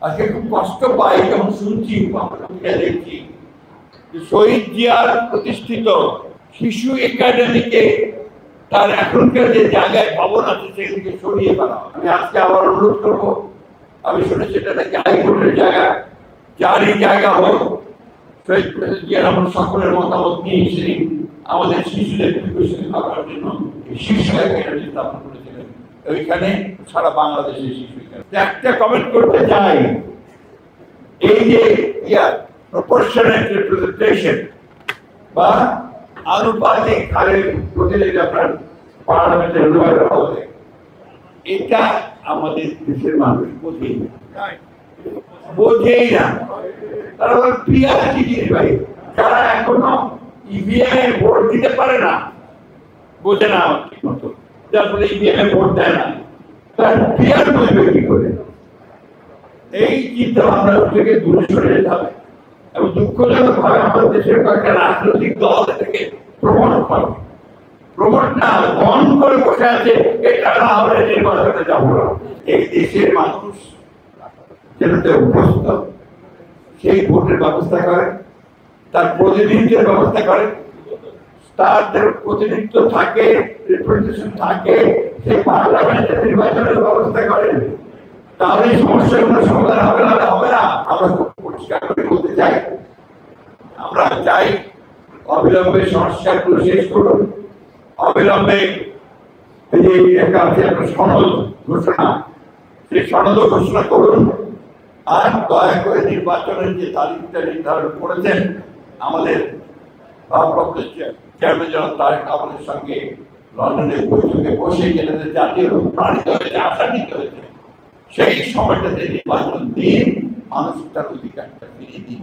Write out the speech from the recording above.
আজকে খুব কষ্ট পাই যখন শুনছি দেখছি শহীদ জিয়ার প্রতিষ্ঠিত শিশু একাডেমিকে তার এখনকার যে জায়গায় ভবন আছে সেগুলিকে সরিয়ে ফেলা। আমি আজকে আবার অনুরোধ করবো, আমি শুনেছি এটা নাকি হাইকোর্টের জায়গা, যারই জায়গা হোক শহীদ প্রেসিডেন্ট জিয়ার আমরা সকলের মতামত নিয়ে এসে আমাদের শিশুদের প্রিপারেশন করার জন্য শিশু একাডেমি স্থাপন করেছিলেন ওইখানে সারা বাংলাদেশের শিশু। একটা কমেন্ট করতে চাই, এই যে প্রপোর্শনাল রিপ্রেজেন্টেশন বা আনুপাতিক হারের প্রতিনিধি আপনার পার্লামেন্টে হবে, এটা আমাদের দেশের মানুষ বোঝেই না। তারা পিআরটি ভাই যারা এখনো ইভিএম ভোট দিতে পারে না, বোঝে না ঠিক মতো, যার ফলে ইভিএম ভোট দেয় না, তার পিআর বুঝবে কি করে? এই চিন্তা ভাবনা থেকে দূরে সরে যেতে হবে এবং দুঃখজনক ভাবে আমাদের দেশের কয়েকটা রাজনৈতিক দল থেকে প্রমোট না বন করে বসে আছে, এটা না হলে নির্বাচনে যাবো না। এই দেশের মানুষ যেটাতে অভ্যস্ত সেই ভোটের ব্যবস্থা করে, তার প্রতিনিধিত্বের ব্যবস্থা করে, তাদের প্রতিনিধিত্ব থাকে, রিপ্রেজেন্টেশন থাকে, সেই পার্লামেন্টের নির্বাচনের ব্যবস্থা করে। তাহলে সমস্যাগুলো সমাধান হবে না, হবে না। আমরা খুব পরিষ্কার করে বলতে চাই, আমরা চাই অবিলম্বে সংস্কারগুলো শেষ করুন, অবিলম্বে এই একটা সনদ ঘোষণা, সেই সনদ ঘোষণা করুন, আর দয়া করে নির্বাচনের যে তারিখটা নির্ধারণ করেছেন আমাদের ভারপ্রাপ্ত চেয়ারম্যান জনাব তারেক রহমানের সঙ্গে লন্ডনের বৈঠকে বসে যেটাতে জাতীয় প্রাণিত হয়েছে, আশান্বিত হয়েছে, সেই সময়টাতে নির্বাচন দিয়ে মানুষ তার অধিকারটা ফিরিয়ে দিন।